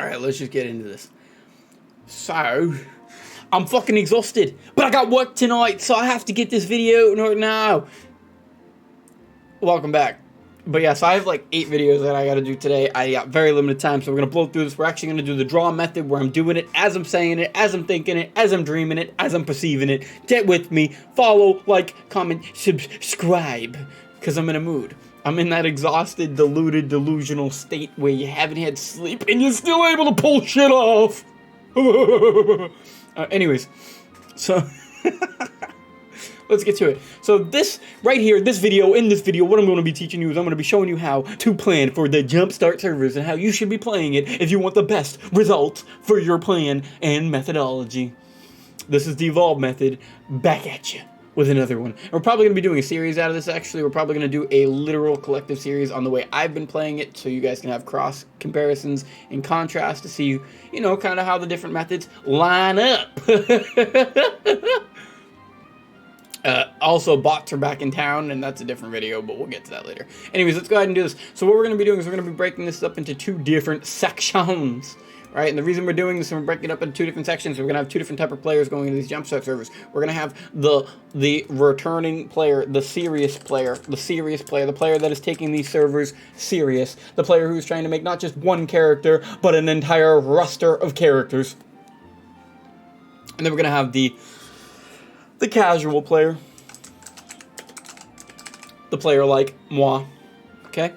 Alright, let's just get into this. So, I'm fucking exhausted, but I got work tonight, so I have to get this video out now. Welcome back. But yeah, so I have like 8 videos that I gotta do today. I got very limited time, so we're gonna blow through this. We're actually gonna do the draw method where I'm doing it as I'm saying it, as I'm thinking it, as I'm dreaming it, as I'm perceiving it. Get with me, follow, like, comment, subscribe, because I'm in a mood. I'm in that exhausted, deluded, delusional state where you haven't had sleep and you're still able to pull shit off. Anyways, so let's get to it. So this right here, in this video, what I'm going to be teaching you is I'm going to be showing you how to plan for the Jumpstart servers and how you should be playing it if you want the best results for your plan and methodology. This is the Evolve method, back at you with another one. And we're probably going to be doing a series out of this, actually. We're probably going to do a literal collective series on the way I've been playing it, so you guys can have cross comparisons and contrast to see, you know, kind of how the different methods line up. Also, bots are back in town, and that's a different video, but we'll get to that later. Anyways, let's go ahead and do this. So what we're going to be doing is we're going to be breaking this up into 2 different sections. Right, and the reason we're doing this and we're breaking it up into 2 different sections, we're going to have 2 different type of players going into these Jumpstart servers. We're going to have the returning player, the serious player, the player that is taking these servers serious, the player who's trying to make not just one character, but an entire roster of characters. And then we're going to have the casual player, the player like moi, okay?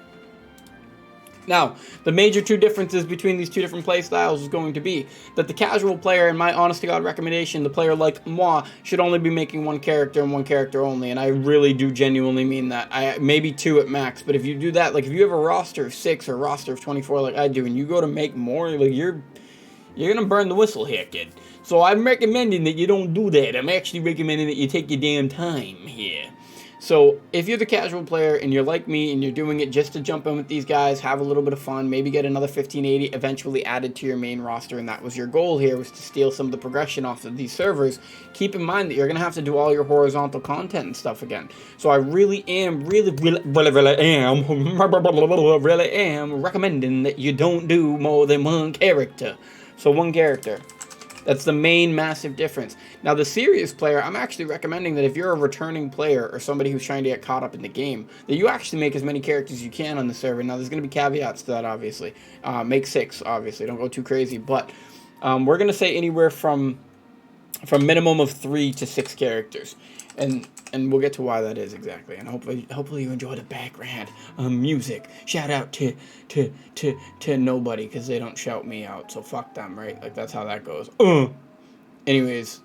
Now, the major 2 differences between these 2 different play styles is going to be that the casual player, in my honest to God recommendation, the player like moi, should only be making 1 character and 1 character only, and I really do genuinely mean that. Maybe 2 at max, but if you do that, like if you have a roster of 6 or a roster of 24 like I do, and you go to make more, like you're gonna burn the whistle here, kid. So I'm recommending that you don't do that. I'm actually recommending that you take your damn time here. So if you're the casual player and you're like me and you're doing it just to jump in with these guys, have a little bit of fun, maybe get another 1580 eventually added to your main roster, and that was your goal here, was to steal some of the progression off of these servers, keep in mind that you're going to have to do all your horizontal content and stuff again. So I really am recommending that you don't do more than 1 character. So 1 character. That's the main massive difference. Now, the serious player, I'm actually recommending that if you're a returning player or somebody who's trying to get caught up in the game, that you actually make as many characters as you can on the server. Now, there's going to be caveats to that, obviously. Make 6, obviously. Don't go too crazy. But we're going to say anywhere from minimum of 3 to 6 characters. And we'll get to why that is exactly. And hopefully you enjoy the background music. Shout out to nobody, because they don't shout me out. So fuck them, right? Like, that's how that goes. Anyways,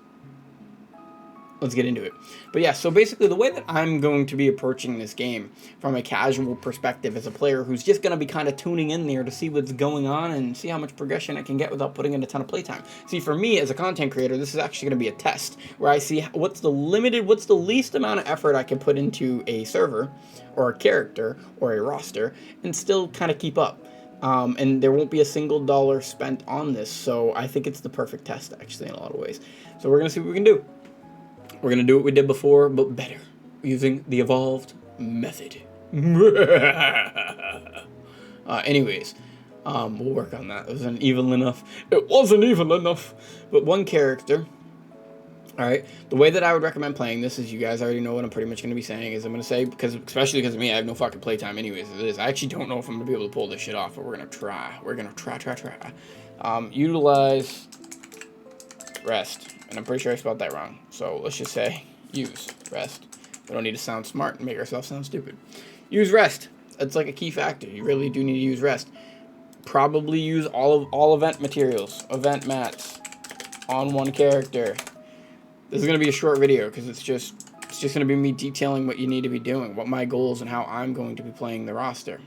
let's get into it. But yeah, so basically the way that I'm going to be approaching this game from a casual perspective as a player who's just going to be kind of tuning in there to see what's going on and see how much progression I can get without putting in a ton of playtime. See, for me as a content creator, this is actually going to be a test where I see what's the least amount of effort I can put into a server or a character or a roster and still kind of keep up. And there won't be a single dollar spent on this, so I think it's the perfect test, actually, in a lot of ways. So we're going to see what we can do. We're going to do what we did before, but better, using the evolved method. Anyways, we'll work on that. It wasn't even enough. It wasn't even enough. But 1 character. Alright, the way that I would recommend playing this is, you guys already know what I'm pretty much going to be saying, is I'm going to say, especially because of me, I have no fucking playtime anyways as it is. I actually don't know if I'm going to be able to pull this shit off, but we're going to try. We're going to try. Utilize rest. And I'm pretty sure I spelled that wrong. So let's just say use rest. We don't need to sound smart and make ourselves sound stupid. Use rest. That's like a key factor. You really do need to use rest. Probably use all event materials, event mats on 1 character. This is going to be a short video because it's just going to be me detailing what you need to be doing, what my goals and how I'm going to be playing the roster.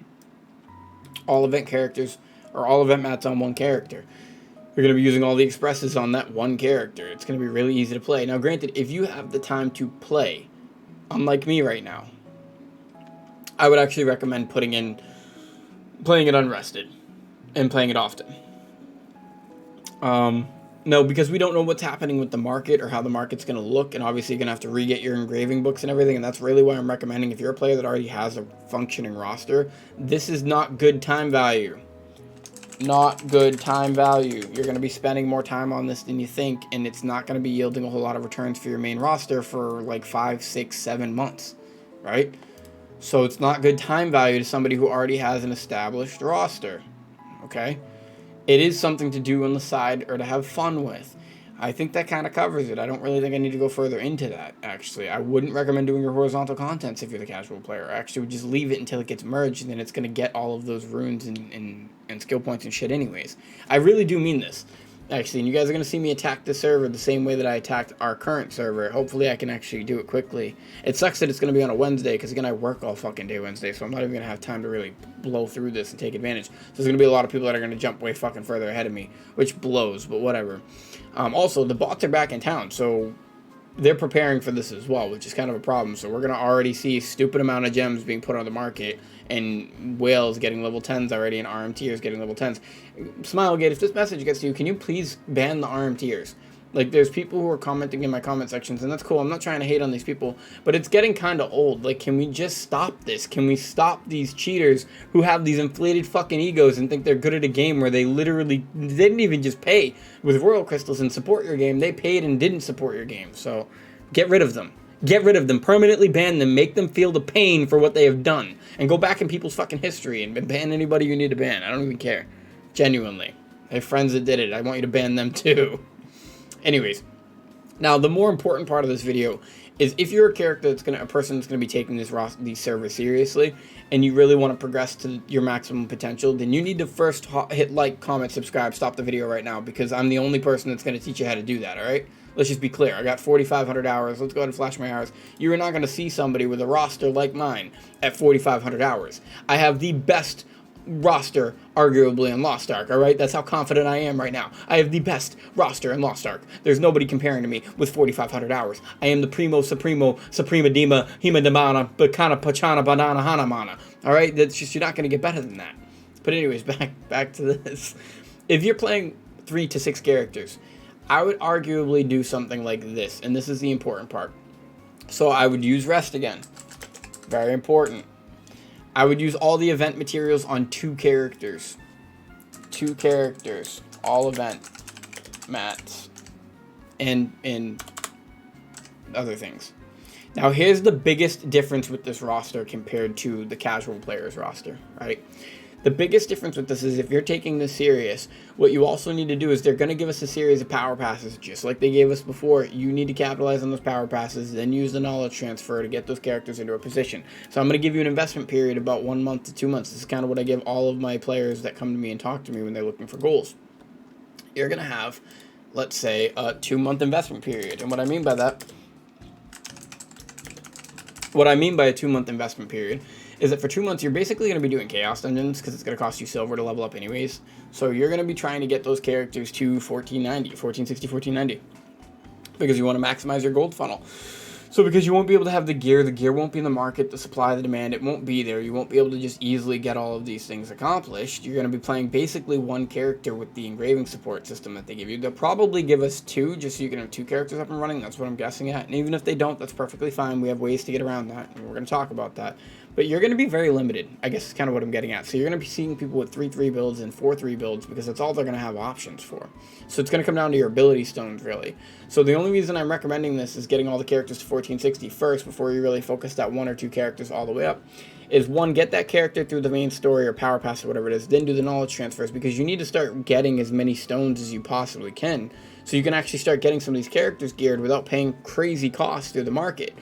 All event characters, or all event mats on 1 character. You're going to be using all the expresses on that 1 character. It's going to be really easy to play. Now, granted, if you have the time to play, unlike me right now, I would actually recommend playing it unrested and playing it often. No, because we don't know what's happening with the market or how the market's going to look, and obviously you're going to have to re-get your engraving books and everything, and that's really why I'm recommending, if you're a player that already has a functioning roster, this is not good time value. Not good time value. You're going to be spending more time on this than you think, and it's not going to be yielding a whole lot of returns for your main roster for like 5, 6, 7 months, right? So it's not good time value to somebody who already has an established roster, okay? It is something to do on the side or to have fun with. I think that kind of covers it. I don't really think I need to go further into that, actually. I wouldn't recommend doing your horizontal contents if you're the casual player. I actually would just leave it until it gets merged, and then it's going to get all of those runes and skill points and shit anyways. I really do mean this, actually. And you guys are going to see me attack the server the same way that I attacked our current server. Hopefully I can actually do it quickly. It sucks that it's going to be on a Wednesday, because again, I work all fucking day Wednesday, so I'm not even going to have time to really blow through this and take advantage. So there's going to be a lot of people that are going to jump way fucking further ahead of me, which blows, but whatever. Also, the bots are back in town, so they're preparing for this as well, which is kind of a problem. So we're going to already see a stupid amount of gems being put on the market, and whales getting level 10s already, and RMTers getting level 10s. Smilegate, if this message gets to you, can you please ban the RMTers? Like, there's people who are commenting in my comment sections, and that's cool. I'm not trying to hate on these people, but it's getting kind of old. Like, can we just stop this? Can we stop these cheaters who have these inflated fucking egos and think they're good at a game where they didn't even just pay with Royal Crystals and support your game. They paid and didn't support your game. So, get rid of them. Get rid of them. Permanently ban them. Make them feel the pain for what they have done. And go back in people's fucking history and ban anybody you need to ban. I don't even care. Genuinely. I have friends that did it. I want you to ban them too. Anyways, now the more important part of this video is if you're a character a person that's gonna be taking these servers seriously, and you really want to progress to your maximum potential, then you need to first hit like, comment, subscribe, stop the video right now, because I'm the only person that's gonna teach you how to do that. All right, let's just be clear. I got 4,500 hours. Let's go ahead and flash my hours. You are not gonna see somebody with a roster like mine at 4,500 hours. I have the best roster arguably in Lost Ark, alright? That's how confident I am right now. I have the best roster in Lost Ark. There's nobody comparing to me with 4,500 hours. I am the primo suprema dima hima damana bacana pachana banana hanamana. Alright? That's just, you're not going to get better than that. But anyways, back to this. If you're playing 3 to 6 characters, I would arguably do something like this, and this is the important part. So I would use rest again. Very important. I would use all the event materials on 2 characters. 2 characters. All event mats. And other things. Now here's the biggest difference with this roster compared to the casual player's roster, right? The biggest difference with this is if you're taking this serious, what you also need to do is they're going to give us a series of power passes just like they gave us before. You need to capitalize on those power passes, then use the knowledge transfer to get those characters into a position. So I'm going to give you an investment period about 1 month to 2 months. This is kind of what I give all of my players that come to me and talk to me when they're looking for goals. You're going to have, let's say, a 2-month investment period. And what I mean by that, what I mean by a 2-month investment period is that for 2 months, you're basically going to be doing Chaos Dungeons because it's going to cost you silver to level up anyways. So you're going to be trying to get those characters to 1490, 1460, 1490 because you want to maximize your gold funnel. So because you won't be able to have the gear won't be in the market, the supply, the demand, it won't be there. You won't be able to just easily get all of these things accomplished. You're going to be playing basically 1 character with the engraving support system that they give you. They'll probably give us 2 just so you can have 2 characters up and running. That's what I'm guessing at. And even if they don't, that's perfectly fine. We have ways to get around that, and we're going to talk about that. But you're going to be very limited, I guess is kind of what I'm getting at. So you're going to be seeing people with 3-3 builds and 4-3 builds because that's all they're going to have options for. So it's going to come down to your ability stones, really. So the only reason I'm recommending this is getting all the characters to 1460 first before you really focus that 1 or 2 characters all the way up. Is 1, get that character through the main story or power pass or whatever it is, then do the knowledge transfers because you need to start getting as many stones as you possibly can so you can actually start getting some of these characters geared without paying crazy costs through the market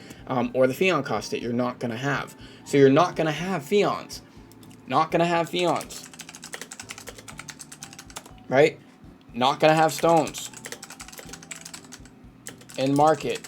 or the Fion cost that you're not going to have. So you're not going to have Fions. Not going to have Fions. Right? Not going to have stones in market.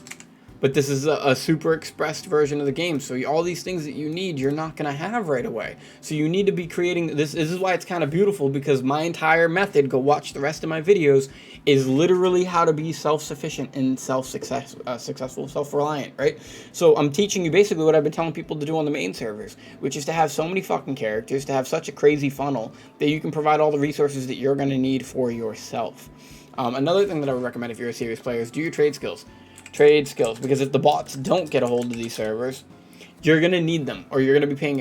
But this is a super expressed version of the game. So all these things that you need, you're not going to have right away. So you need to be creating this. This is why it's kind of beautiful because my entire method, go watch the rest of my videos, is literally how to be self-sufficient and successful, self-reliant, right? So I'm teaching you basically what I've been telling people to do on the main servers, which is to have so many fucking characters, to have such a crazy funnel that you can provide all the resources that you're going to need for yourself. Another thing that I would recommend if you're a serious player is do your trade skills. Trade skills, because if the bots don't get a hold of these servers, you're going to need them, or you're going to be paying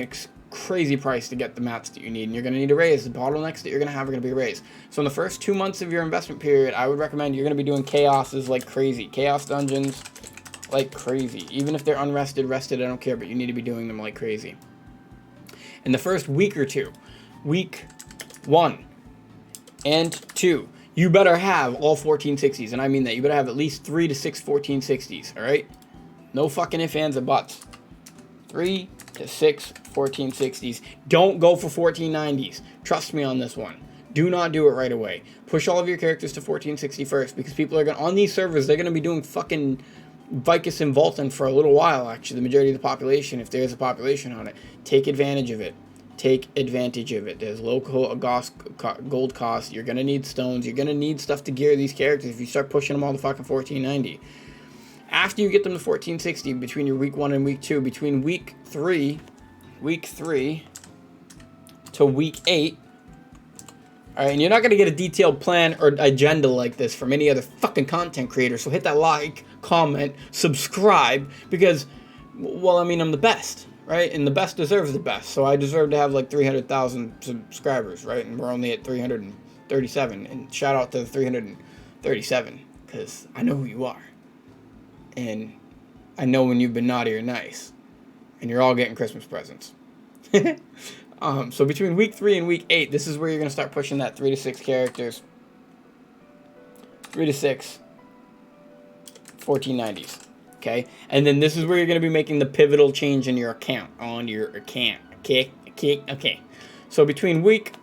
crazy price to get the mats that you need, and you're going to need a raise. The bottlenecks that you're going to have are going to be raised. So in the first 2 months of your investment period, I would recommend you're going to be doing chaoses like crazy. Chaos dungeons like crazy. Even if they're unrested, rested, I don't care, but you need to be doing them like crazy. In the first week or two, week 1 and 2, you better have all 1460s, and I mean that. You better have at least 3 to 6 1460s, all right? No fucking ifs, ands, or buts. 3 to 6 1460s. Don't go for 1490s. Trust me on this one. Do not do it right away. Push all of your characters to 1460 first, because people are going to, on these servers, they're going to be doing fucking Vicus and Vulcan for a little while, actually. The majority of the population, if there's a population on it. Take advantage of it. Take advantage of it. There's low gold cost. You're going to need stones. You're going to need stuff to gear these characters if you start pushing them all to fucking 1490. After you get them to 1460, between your week 1 and week 2, between week 3 to week 8, alright, and you're not going to get a detailed plan or agenda like this from any other fucking content creator, so hit that like, comment, subscribe, because, well, I mean, I'm the best, right? And the best deserves the best, so I deserve to have like 300,000 subscribers, right? And we're only at 337, and shout out to the 337, because I know who you are. And I know when you've been naughty or nice. And you're all getting Christmas presents. So between week 3 and week 8, this is where you're going to start pushing that 3 to 6 characters. 3 to 6 1490s. Okay? And then this is where you're going to be making the pivotal change in your account. On your account. Okay. So between week...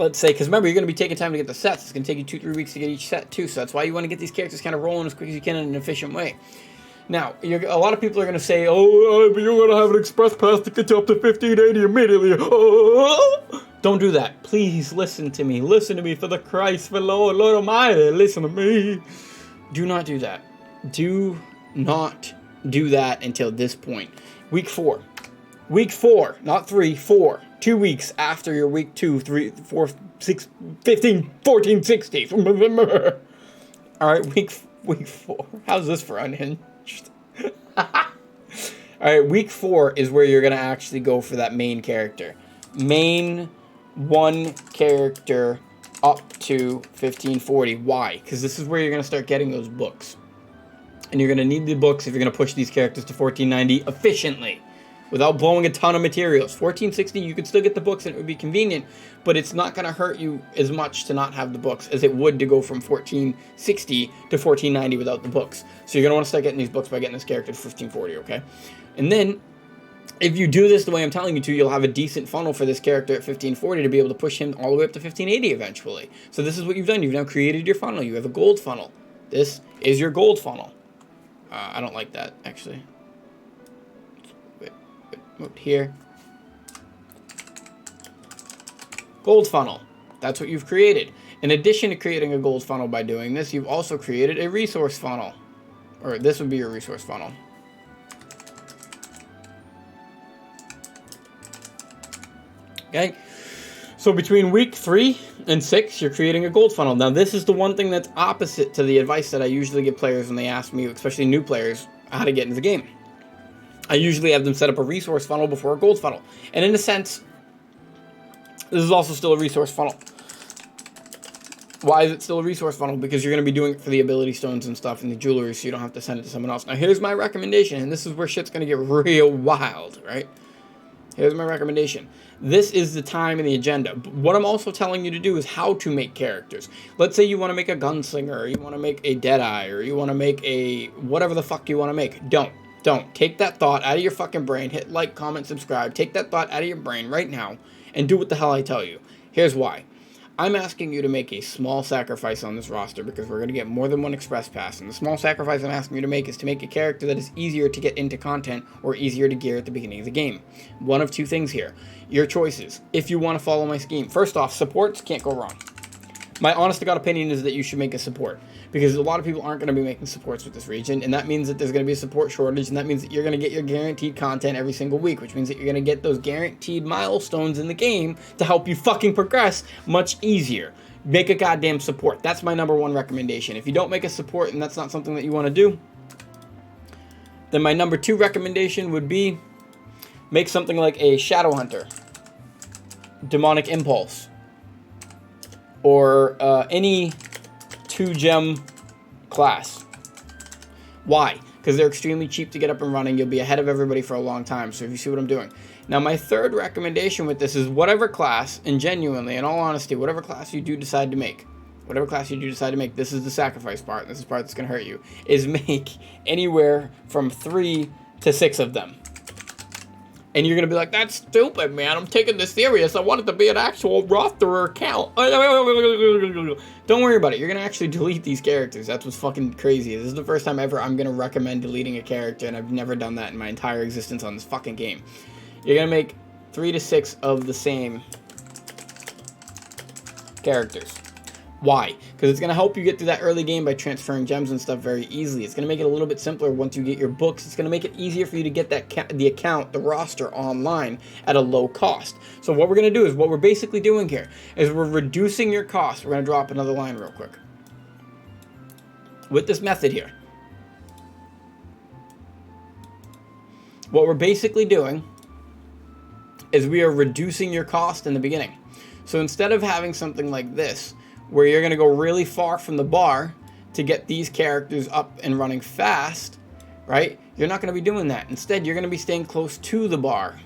Let's say, because remember, you're going to be taking time to get the sets. It's going to take you 2-3 weeks to get each set, too. So that's why you want to get these characters kind of rolling as quick as you can in an efficient way. Now, a lot of people are going to say, oh, but you're going to have an express pass to get you up to 1580 immediately. Oh! Don't do that. Please listen to me. Listen to me for the Christ, for Lord Almighty. Listen to me. Do not do that. Do not do that until this point. Week 4. Week 4, not 3, 4. 2 weeks after your week 2, 3, 4, 6, 15, 14, 60. Alright, week 4. How's this for unhinged? Alright, week 4 is where you're going to actually go for that main character. Main 1 character up to 1540. Why? Because this is where you're going to start getting those books. And you're going to need the books if you're going to push these characters to 1490 efficiently. Without blowing a ton of materials. 1460, you could still get the books and it would be convenient, but it's not going to hurt you as much to not have the books as it would to go from 1460 to 1490 without the books. So you're going to want to start getting these books by getting this character to 1540, okay? And then, if you do this the way I'm telling you to, you'll have a decent funnel for this character at 1540 to be able to push him all the way up to 1580 eventually. So this is what you've done. You've now created your funnel. You have a gold funnel. This is your gold funnel. I don't like that, actually. Moved here. Gold funnel. That's what you've created. In addition to creating a gold funnel by doing this, you've also created a resource funnel. Or this would be your resource funnel. Okay? So between week 3 and 6, you're creating a gold funnel. Now this is the one thing that's opposite to the advice that I usually give players when they ask me, especially new players, how to get into the game. I usually have them set up a resource funnel before a gold funnel. And in a sense, this is also still a resource funnel. Why is it still a resource funnel? Because you're going to be doing it for the ability stones and stuff and the jewelry, so you don't have to send it to someone else. Now here's my recommendation, and this is where shit's going to get real wild, right? Here's my recommendation. This is the time and the agenda. But what I'm also telling you to do is how to make characters. Let's say you want to make a gunslinger, or you want to make a Deadeye, or you want to make a whatever the fuck you want to make. Don't. Take that thought out of your fucking brain. Hit like, comment, subscribe. Take that thought out of your brain right now and do what the hell I tell you. Here's why. I'm asking you to make a small sacrifice on this roster because we're going to get more than one express pass. And the small sacrifice I'm asking you to make is to make a character that is easier to get into content or easier to gear at the beginning of the game. One of two things here. Your choices. If you want to follow my scheme. First off, supports can't go wrong. My honest to God opinion is that you should make a support. Because a lot of people aren't going to be making supports with this region, and that means that there's going to be a support shortage, and that means that you're going to get your guaranteed content every single week, which means that you're going to get those guaranteed milestones in the game to help you fucking progress much easier. Make a goddamn support. That's my #1 recommendation. If you don't make a support and that's not something that you want to do, then my #2 recommendation would be Make something like a Shadow Hunter, Demonic Impulse, or any 2-gem class. Why? Because they're extremely cheap to get up and running. You'll be ahead of everybody for a long time. So if you see what I'm doing. Now, my third recommendation with this is whatever class, and genuinely, in all honesty, whatever class you do decide to make, this is the sacrifice part, this is the part that's going to hurt you, is make anywhere from 3 to 6 of them. And you're going to be like, that's stupid, man. I'm taking this serious. I want it to be an actual roster account. Don't worry about it. You're going to actually delete these characters. That's what's fucking crazy. This is the first time ever I'm going to recommend deleting a character, and I've never done that in my entire existence on this fucking game. You're going to make 3 to 6 of the same characters. Why? Because it's going to help you get through that early game by transferring gems and stuff very easily. It's going to make it a little bit simpler once you get your books. It's going to make it easier for you to get the roster online at a low cost. So what we're going to do is, what we're basically doing here is we're reducing your cost. We're going to drop another line real quick. With this method here, what we're basically doing is we are reducing your cost in the beginning. So instead of having something like this, where you're going to go really far from the bar to get these characters up and running fast, right? You're not going to be doing that. Instead, you're going to be staying close to the bar,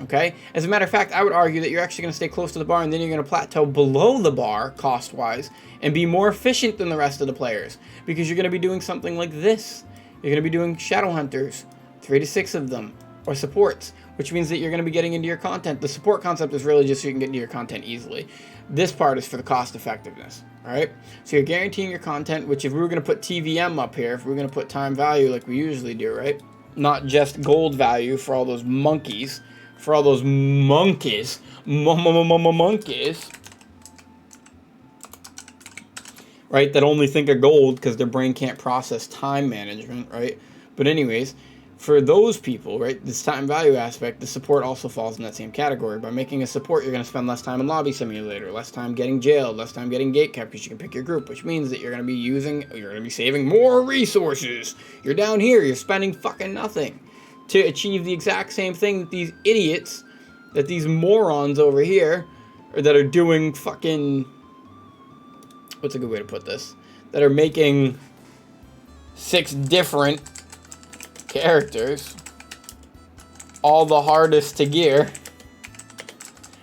okay? As a matter of fact, I would argue that you're actually going to stay close to the bar, and then you're going to plateau below the bar, cost-wise, and be more efficient than the rest of the players, because you're going to be doing something like this. You're going to be doing Shadow Hunters, 3 to 6 of them, or supports, which means that you're going to be getting into your content. The support concept is really just so you can get into your content easily. This part is for the cost effectiveness, all right? So you're guaranteeing your content, which if we were going to put TVM up here, if we were going to put time value like we usually do, right? Not just gold value for all those monkeys, monkeys, right? That only think of gold because their brain can't process time management, right? But anyways, for those people, right, this time value aspect, the support also falls in that same category. By making a support, you're going to spend less time in Lobby Simulator, less time getting jailed, less time getting gatekept, because you can pick your group, which means that you're going to be saving more resources. You're down here, you're spending fucking nothing to achieve the exact same thing that these idiots, that these morons over here, or that are doing fucking, what's a good way to put this, that are making 6 different characters, all the hardest to gear,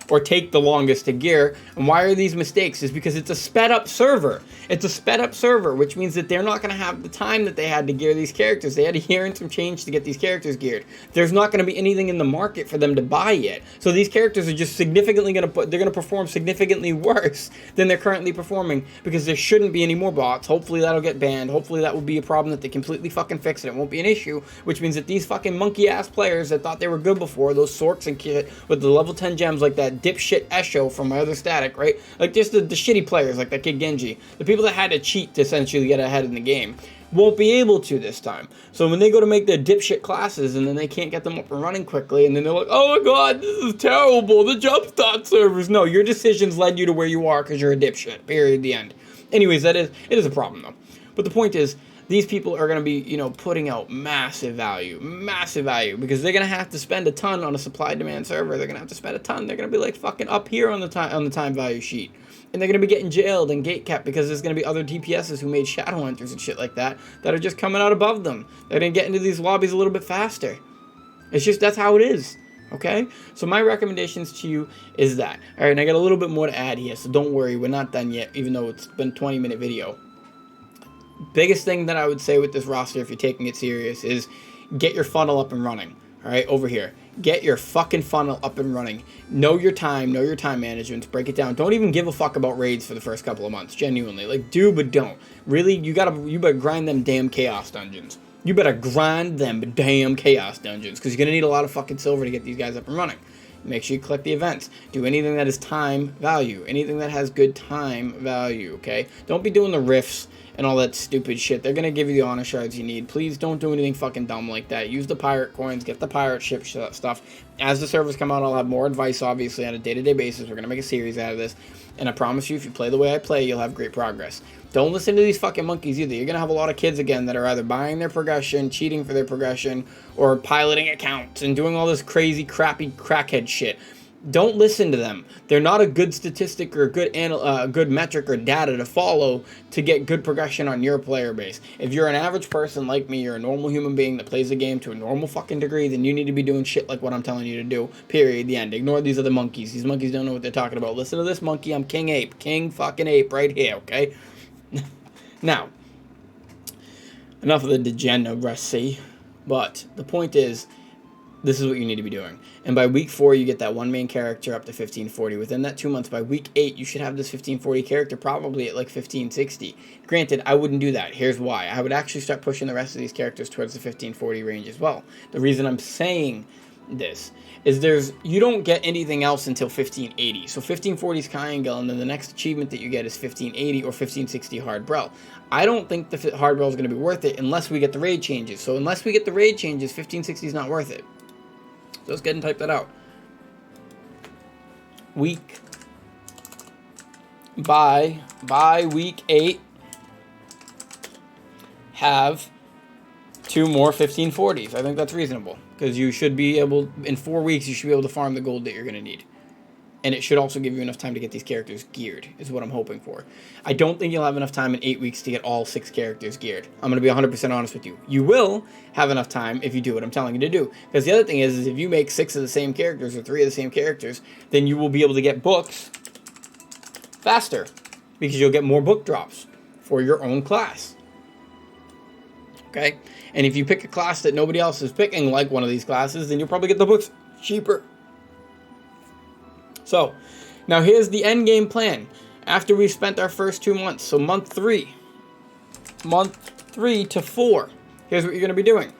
or take the longest to gear. And why are these mistakes? Is because it's a sped up server. It's a sped up server, which means that they're not going to have the time that they had to gear these characters. They had a year and some change to get these characters geared. There's not going to be anything in the market for them to buy yet. So these characters are just significantly they're going to perform significantly worse than they're currently performing, because there shouldn't be any more bots. Hopefully that'll get banned. Hopefully that will be a problem that they completely fucking fix and it won't be an issue, which means that these fucking monkey ass players that thought they were good before, those sorks and kit with the level 10 gems like that dipshit Esho from my other static, right? Like just the shitty players like that kid Genji, the people that had to cheat to essentially get ahead in the game, won't be able to this time. So when they go to make their dipshit classes and then they can't get them up and running quickly, and then they're like, oh my god, this is terrible, the jumpstart servers. No, your decisions led you to where you are because you're a dipshit, period, the end. Anyways, it is a problem though. But the point is, these people are going to be, you know, putting out massive value, because they're going to have to spend a ton on a supply-demand server. They're going to have to spend a ton. They're going to be like fucking up here on the time value sheet. And they're going to be getting jailed and gatekept because there's going to be other DPSs who made Shadow Hunters and shit like that are just coming out above them. They're going to get into these lobbies a little bit faster. It's just, that's how it is. Okay? So my recommendations to you is that. Alright, and I got a little bit more to add here, so don't worry, we're not done yet, even though it's been a 20-minute video. Biggest thing that I would say with this roster, if you're taking it serious, is get your funnel up and running. Alright, over here. Get your fucking funnel up and running. Know your time management, break it down. Don't even give a fuck about raids for the first couple of months, genuinely. Like, do but don't. Really, you better grind them damn chaos dungeons. You better grind them damn chaos dungeons, because you're going to need a lot of fucking silver to get these guys up and running. Make sure you collect the events. Do anything that is time value. Anything that has good time value, okay? Don't be doing the rifts and all that stupid shit. They're going to give you the honor shards you need. Please don't do anything fucking dumb like that. Use the pirate coins. Get the pirate ship stuff. As the servers come out, I'll have more advice, obviously, on a day-to-day basis. We're going to make a series out of this. And I promise you, if you play the way I play, you'll have great progress. Don't listen to these fucking monkeys either. You're going to have a lot of kids again that are either buying their progression, cheating for their progression, or piloting accounts and doing all this crazy, crappy, crackhead shit. Don't listen to them. They're not a good statistic or a good metric or data to follow to get good progression on your player base. If you're an average person like me, you're a normal human being that plays the game to a normal fucking degree, then you need to be doing shit like what I'm telling you to do. Period. The end. Ignore these other monkeys. These monkeys don't know what they're talking about. Listen to this monkey. I'm King Ape. King fucking Ape right here, okay? Now, enough of the degeneracy, but the point is, this is what you need to be doing. And by week 4, you get that one main character up to 1540. Within that 2 months, by week 8, you should have this 1540 character probably at like 1560. Granted, I wouldn't do that. Here's why. I would actually start pushing the rest of these characters towards the 1540 range as well. The reason I'm saying this is you don't get anything else until 1580. So 1540 is Triangle, and then the next achievement that you get is 1580 or 1560 Hard Brel. I don't think the Hard Brel is going to be worth it unless we get the raid changes. So unless we get the raid changes, 1560 is not worth it. So let's go ahead and type that out. By week 8, have 2 more 1540s. I think that's reasonable, because you should be able, in 4 weeks, you should be able to farm the gold that you're going to need. And it should also give you enough time to get these characters geared, is what I'm hoping for. I don't think you'll have enough time in 8 weeks to get all 6 characters geared. I'm going to be 100% honest with you. You will have enough time if you do what I'm telling you to do. Because the other thing is if you make 6 of the same characters or 3 of the same characters, then you will be able to get books faster. Because you'll get more book drops for your own class. Okay? And if you pick a class that nobody else is picking, like one of these classes, then you'll probably get the books cheaper. So, now here's the end game plan. After we've spent our first 2 months, so month 3 to 4, here's what you're going to be doing.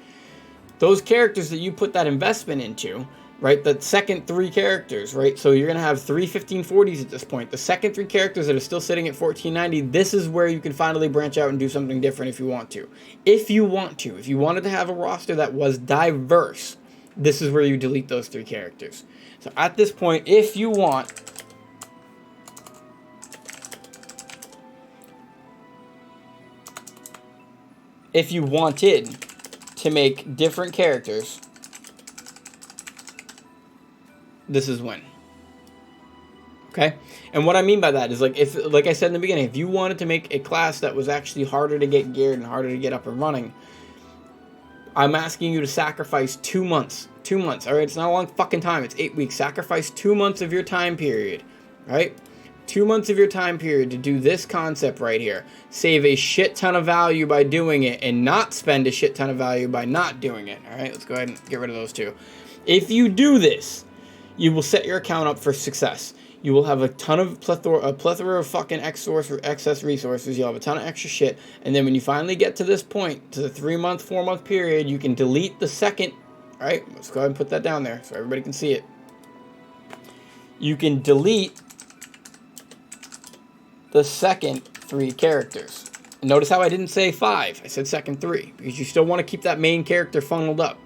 Those characters that you put that investment into, right, the second 3 characters, right, so you're going to have 3 1540s at this point. The second 3 characters that are still sitting at 1490, this is where you can finally branch out and do something different if you want to. If you wanted to have a roster that was diverse, this is where you delete those 3 characters. So at this point, if you wanted to make different characters, this is when. Okay? And what I mean by that is, like I said in the beginning, if you wanted to make a class that was actually harder to get geared and harder to get up and running, I'm asking you to sacrifice 2 months. 2 months, all right? It's not a long fucking time. It's 8 weeks. Sacrifice 2 months of your time period, right? 2 months of your time period to do this concept right here. Save a shit ton of value by doing it and not spend a shit ton of value by not doing it, all right? Let's go ahead and get rid of those 2. If you do this, you will set your account up for success. You will have a plethora of fucking excess resources. You'll have a ton of extra shit. And then when you finally get to this point, to the 3-month, 4-month period, you can delete the second. All right, let's go ahead and put that down there so everybody can see it. You can delete the second 3 characters. And notice how I didn't say 5. I said second 3. Because you still want to keep that main character funneled up.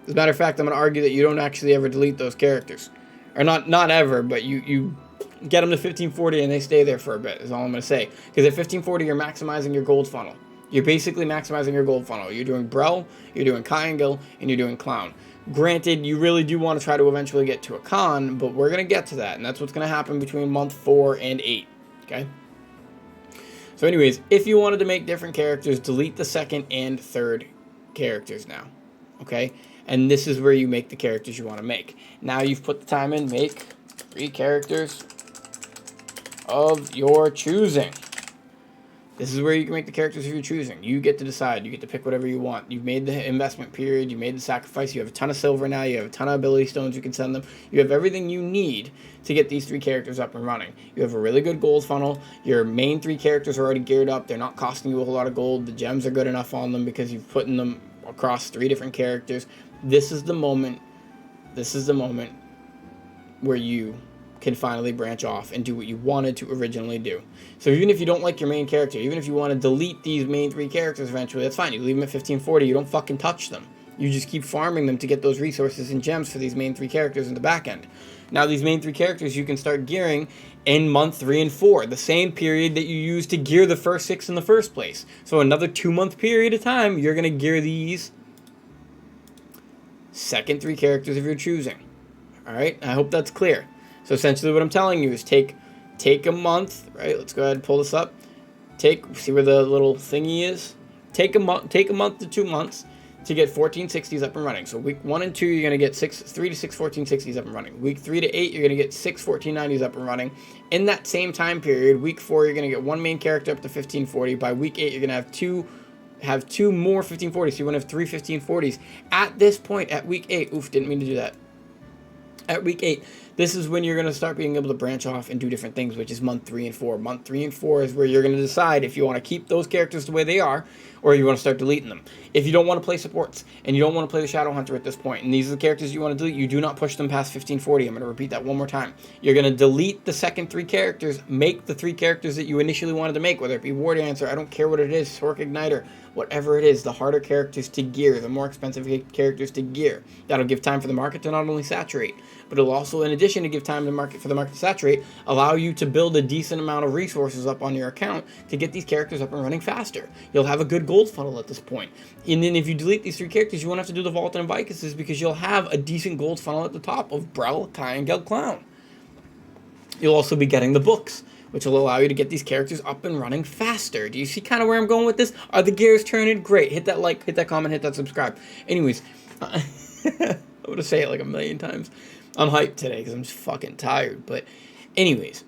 As a matter of fact, I'm going to argue that you don't actually ever delete those characters. Or not ever, but you get them to 1540 and they stay there for a bit, is all I'm going to say. Because at 1540, you're maximizing your gold funnel. You're basically maximizing your gold funnel. You're doing Brel, you're doing Triangle, and you're doing Clown. Granted, you really do want to try to eventually get to a Con, but we're going to get to that. And that's what's going to happen between month 4 and 8. Okay? So anyways, if you wanted to make different characters, delete the second and third characters now. Okay? And this is where you make the characters you want to make. Now you've put the time in, make 3 characters of your choosing. This is where you can make the characters of your choosing. You get to decide. You get to pick whatever you want. You've made the investment period. You made the sacrifice. You have a ton of silver now. You have a ton of ability stones you can send them. You have everything you need to get these 3 characters up and running. You have a really good gold funnel. Your main 3 characters are already geared up. They're not costing you a whole lot of gold. The gems are good enough on them because you've put them across 3 different characters. This is the moment where you can finally branch off and do what you wanted to originally do. So even if you don't like your main character, even if you want to delete these main 3 characters eventually, that's fine. You leave them at 1540. You don't fucking touch them. You just keep farming them to get those resources and gems for these main 3 characters in the back end. Now these main 3 characters you can start gearing in month 3 and 4, the same period that you used to gear the first 6 in the first place. So another 2-month period of time, you're going to gear these second 3 characters of your choosing. Alright, I hope that's clear. So essentially what I'm telling you is take a month, right? Let's go ahead and pull this up. See where the little thingy is? Take a month to 2 months to get 1460s up and running. So week 1 and 2, you're going to get 3 to 6 1460s up and running. Week 3 to 8, you're going to get 6 1490s up and running. In that same time period, week 4, you're going to get 1 main character up to 1540. By week 8, you're going to have two more 1540s. So you want to have 3 1540s. At this point, at week 8, oof, didn't mean to do that. At week 8, this is when you're going to start being able to branch off and do different things, which is month 3 and 4. Month 3 and 4 is where you're going to decide if you want to keep those characters the way they are, or you want to start deleting them. If you don't want to play supports, and you don't want to play the Shadow Hunter at this point, and these are the characters you want to delete, you do not push them past 1540. I'm going to repeat that one more time. You're going to delete the second 3 characters, make the 3 characters that you initially wanted to make, whether it be War Dancer, I don't care what it is, Sork Igniter, whatever it is, the harder characters to gear, the more expensive characters to gear. That'll give time for the market to not only saturate, but it'll also, in addition to give time for the market to saturate, allow you to build a decent amount of resources up on your account to get these characters up and running faster. You'll have a good gold funnel at this point. And then if you delete these 3 characters, you won't have to do the Vault and Vicuses because you'll have a decent gold funnel at the top of Brel, Kai, and Geld Clown. You'll also be getting the books, which will allow you to get these characters up and running faster. Do you see kind of where I'm going with this? Are the gears turning? Great. Hit that like, hit that comment, hit that subscribe. Anyways, I'm going to say it like a million times. I'm hyped today because I'm just fucking tired. But anyways,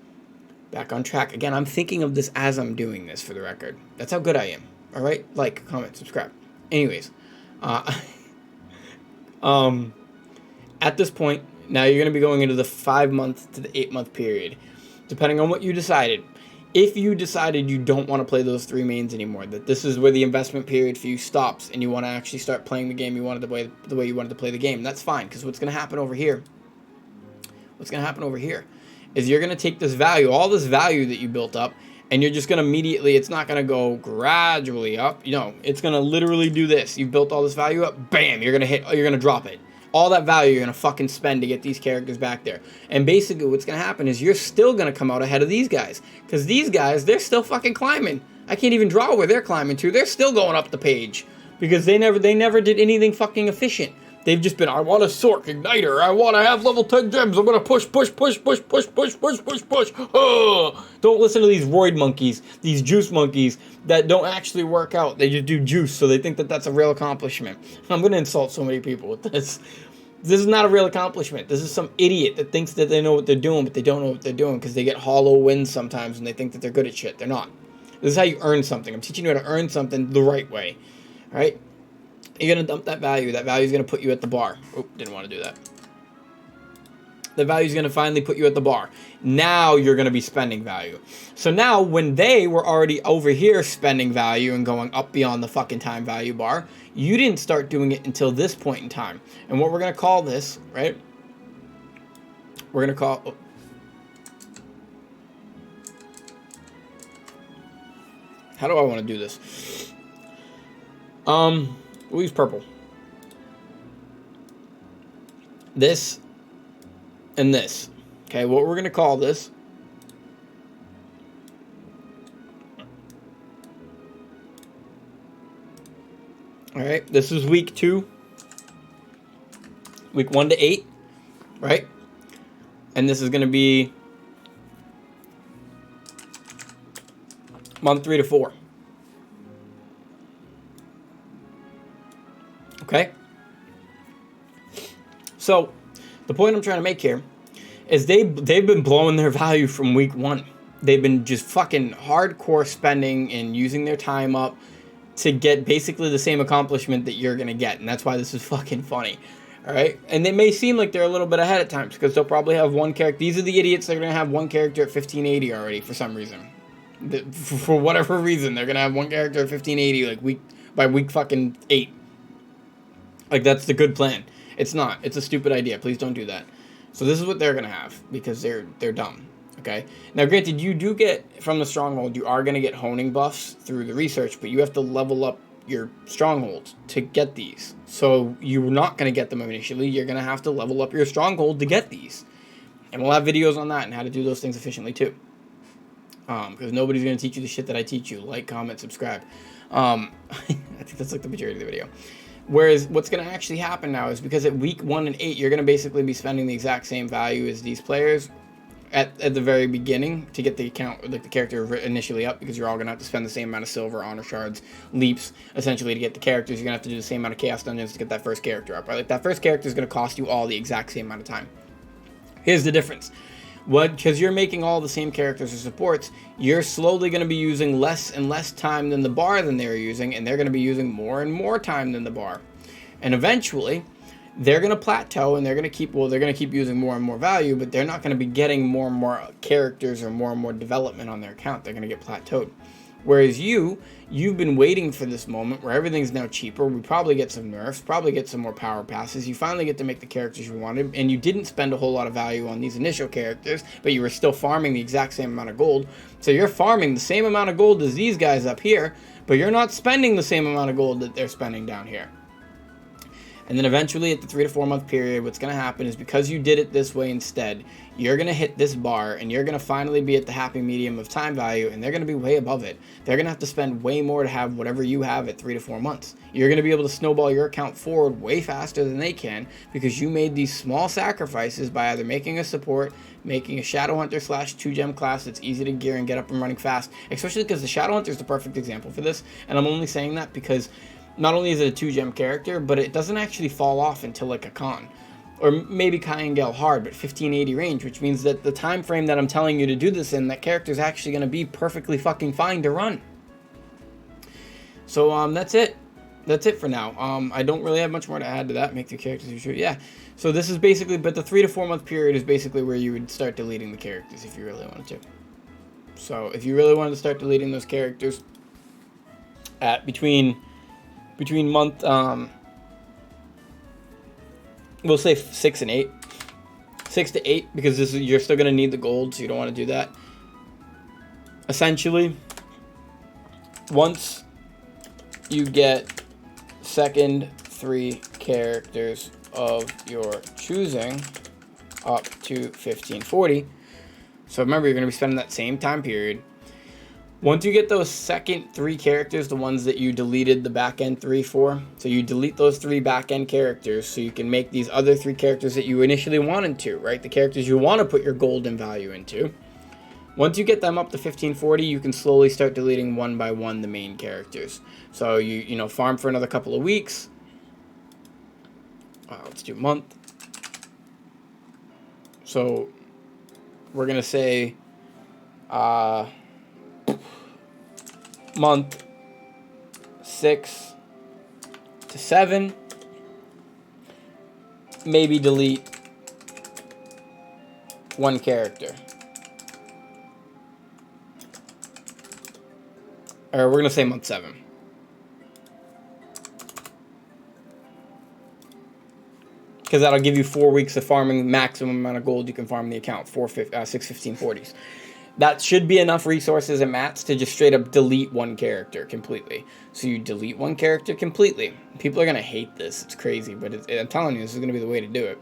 back on track. Again, I'm thinking of this as I'm doing this, for the record. That's how good I am. All right? Like, comment, subscribe. Anyways, at this point, now you're going to be going into the 5-month to the 8-month period, depending on what you decided. If you decided you don't want to play those 3 mains anymore, that this is where the investment period for you stops, and you want to actually start playing the game you wanted to play, the way you wanted to play the game, that's fine, because what's going to happen over here is you're going to take this value, all this value that you built up, and you're just going to immediately, it's not going to go gradually up, it's going to literally do this. You've built all this value up, bam, you're going to drop it. All that value you're going to fucking spend to get these characters back there. And basically what's going to happen is you're still going to come out ahead of these guys. Because these guys, they're still fucking climbing. I can't even draw where they're climbing to. They're still going up the page. Because they never did anything fucking efficient. They've just been, I want a Sork Igniter. I want to have level 10 gems. I'm going to push. Don't listen to these roid monkeys, these juice monkeys that don't actually work out. They just do juice, so they think that that's a real accomplishment. I'm going to insult so many people with this. This is not a real accomplishment. This is some idiot that thinks that they know what they're doing, but they don't know what they're doing because they get hollow wins sometimes and they think that they're good at shit. They're not. This is how you earn something. I'm teaching you how to earn something the right way. All right? You're going to dump that value. That value is going to put you at the bar. Oh, didn't want to do that. The value is going to finally put you at the bar. Now you're going to be spending value. So now when they were already over here spending value and going up beyond the fucking time value bar, you didn't start doing it until this point in time. And what we're going to call this, right? We're going to call... Oh. How do I want to do this? We'll use purple. This and this. Okay, what we're going to call this. Alright, this is week 2. Week 1 to 8. Right? And this is going to be month 3 to 4. Okay? So, the point I'm trying to make here is they've been blowing their value from week 1. They've been just fucking hardcore spending and using their time up to get basically the same accomplishment that you're going to get. And that's why this is fucking funny. Alright? And they may seem like they're a little bit ahead at times because they'll probably have one character. These are the idiots that are going to have one character at 1580 already for some reason. For whatever reason, they're going to have one character at 1580 like by week fucking 8. Like, that's the good plan. It's not. It's a stupid idea. Please don't do that. So this is what they're going to have, because they're dumb. Okay? Now, granted, you do get, from the Stronghold, you are going to get honing buffs through the research, but you have to level up your Strongholds to get these. So you're not going to get them initially. You're going to have to level up your Stronghold to get these. And we'll have videos on that and how to do those things efficiently too. Because nobody's going to teach you the shit that I teach you. Like, comment, subscribe. I think that's like the majority of the video. Whereas what's going to actually happen now is because at week 1 and 8, you're going to basically be spending the exact same value as these players at the very beginning to get the account, like the character initially up, because you're all going to have to spend the same amount of silver, honor shards, leaps, essentially to get the characters. You're going to have to do the same amount of chaos dungeons to get that first character up, right? Like that first character is going to cost you all the exact same amount of time. Here's the difference. Because you're making all the same characters or supports, you're slowly going to be using less and less time than the bar than they're using, and they're going to be using more and more time than the bar. And eventually, they're going to plateau, and they're going to keep using more and more value, but they're not going to be getting more and more characters or more development on their account. They're going to get plateaued. Whereas you've been waiting for this moment where everything's now cheaper. We probably get some nerfs, probably get some more power passes. You finally get to make the characters you wanted, and you didn't spend a whole lot of value on these initial characters, but you were still farming the exact same amount of gold. So you're farming the same amount of gold as these guys up here, but you're not spending the same amount of gold that they're spending down here. And then eventually at the 3 to 4 month period, what's going to happen is because you did it this way instead, you're going to hit this bar and you're going to finally be at the happy medium of time value, and they're going to be way above it. They're going to have to spend way more to have whatever you have at 3 to 4 months. You're going to be able to snowball your account forward way faster than they can because you made these small sacrifices by either making a support, making a Shadow Hunter / 2-gem class that's easy to gear and get up and running fast, especially because the Shadow Hunter is the perfect example for this. And I'm only saying that because not only is it a 2-gem character, but it doesn't actually fall off until like a con. Or maybe Kai and Gale hard, but 1580 range, which means that the time frame that I'm telling you to do this in, that character is actually going to be perfectly fucking fine to run. So that's it. That's it for now. I don't really have much more to add to that. Make the characters you should. Yeah. So this is basically, but the 3 to 4 month period is basically where you would start deleting the characters if you really wanted to. So if you really wanted to start deleting those characters at between month, we'll say 6 and 8. 6 to 8, because you're still going to need the gold, so you don't want to do that. Essentially, once you get second 3 characters of your choosing up to 1540, so remember, you're going to be spending that same time period. Once you get those second 3 characters, the ones that you deleted the back end 3 for, so you delete those 3 back end characters so you can make these other 3 characters that you initially wanted to, right? The characters you want to put your golden value into. Once you get them up to 1540, you can slowly start deleting one by one the main characters. So you farm for another couple of weeks. Let's do month. So we're going to say month 6 to 7, maybe delete 1 character. Or we're going to say month 7. Because that'll give you 4 weeks of farming, maximum amount of gold you can farm the account, 6 1540s. That should be enough resources and mats to just straight up delete 1 character completely. So you delete 1 character completely. People are going to hate this. It's crazy, but I'm telling you, this is going to be the way to do it.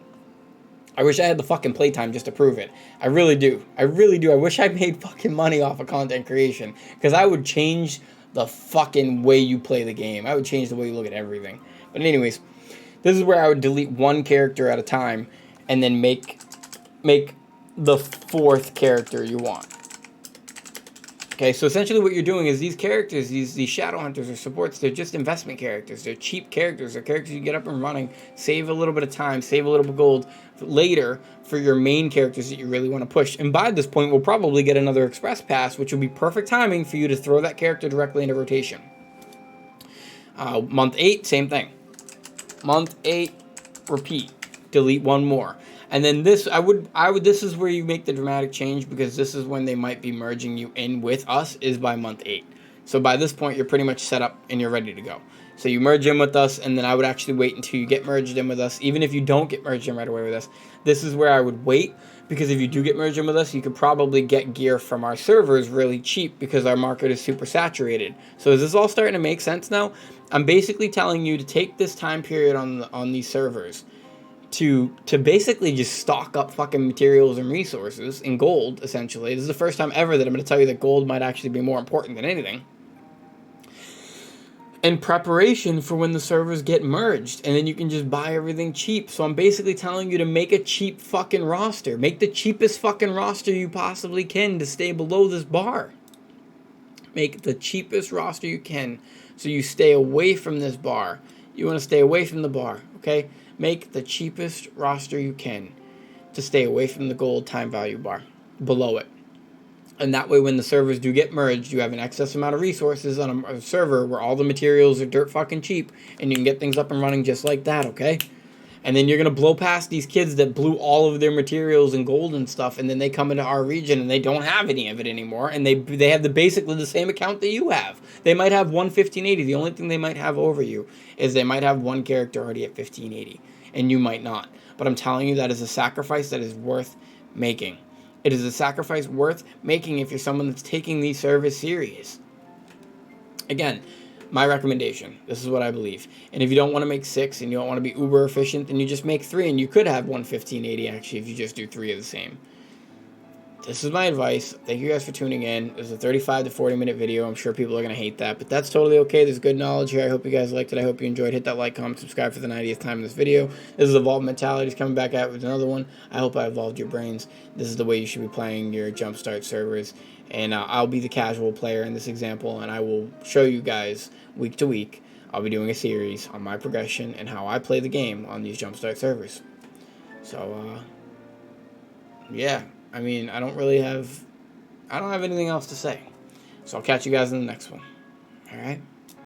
I wish I had the fucking playtime just to prove it. I really do. I really do. I wish I made fucking money off of content creation, because I would change the fucking way you play the game. I would change the way you look at everything. But anyways, this is where I would delete 1 character at a time and then make the 4th character you want. Okay, so essentially what you're doing is these characters, these Shadow Hunters or supports, they're just investment characters. They're cheap characters. They're characters you get up and running, save a little bit of time, save a little bit of gold later for your main characters that you really want to push. And by this point, we'll probably get another Express Pass, which will be perfect timing for you to throw that character directly into rotation. Month 8, same thing. Month 8, repeat. Delete 1 more. And then this, this is where you make the dramatic change, because this is when they might be merging you in with us, is by month 8. So by this point, you're pretty much set up and you're ready to go. So you merge in with us, and then I would actually wait until you get merged in with us. Even if you don't get merged in right away with us, this is where I would wait, because if you do get merged in with us, you could probably get gear from our servers really cheap, because our market is super saturated. So is this all starting to make sense now? I'm basically telling you to take this time period on these servers to basically just stock up fucking materials and resources in gold, essentially. This is the first time ever that I'm going to tell you that gold might actually be more important than anything. In preparation for when the servers get merged, and then you can just buy everything cheap. So I'm basically telling you to make a cheap fucking roster. Make the cheapest fucking roster you possibly can to stay below this bar. Make the cheapest roster you can so you stay away from this bar. You want to stay away from the bar, okay? Make the cheapest roster you can to stay away from the gold time value bar below it. And that way, when the servers do get merged, you have an excess amount of resources on a server where all the materials are dirt fucking cheap, and you can get things up and running just like that, okay? And then you're going to blow past these kids that blew all of their materials and gold and stuff, and then they come into our region and they don't have any of it anymore, and they have basically the same account that you have. They might have 11580. The only thing they might have over you is they might have one character already at 1580, and you might not. But I'm telling you, that is a sacrifice that is worth making. It is a sacrifice worth making if you're someone that's taking these servers serious. Again, my recommendation. This is what I believe. And if you don't want to make 6 and you don't want to be uber efficient, then you just make 3, and you could have 11580 actually if you just do 3 of the same. This is my advice. Thank you guys for tuning in. It was a 35 to 40 minute video. I'm sure people are going to hate that, but that's totally okay. There's good knowledge here. I hope you guys liked it. I hope you enjoyed. Hit that like, comment, subscribe for the 90th time in this video. This is Evolved Mentalities coming back out with another one. I hope I evolved your brains. This is the way you should be playing your Jumpstart servers. And I'll be the casual player in this example, and I will show you guys week to week. I'll be doing a series on my progression and how I play the game on these Jumpstart servers. So, yeah. I mean, I don't have anything else to say. So I'll catch you guys in the next one. All right?